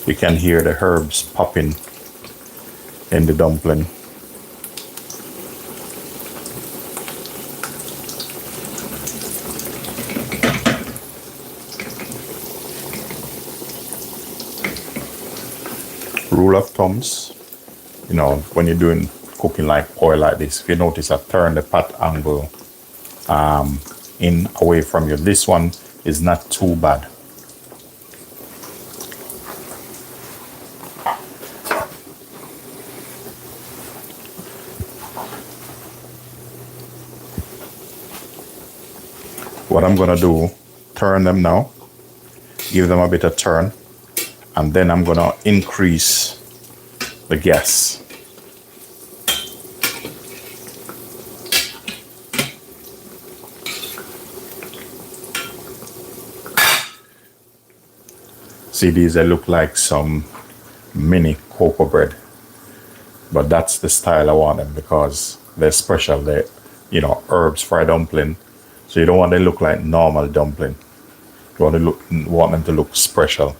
You can hear the herbs popping in the dumpling. Rule of thumbs, you know, when you're doing cooking like oil like this, if you notice I turn the pot angle in away from you, this one is not too bad. What I'm gonna do, turn them now, give them a bit of turn, and then I'm gonna increase the gas. See, these they look like some mini cocoa bread, but that's the style I want them because they're special. They're, you know, herbs fried dumpling, so you don't want them to look like normal dumpling. You want them to look special.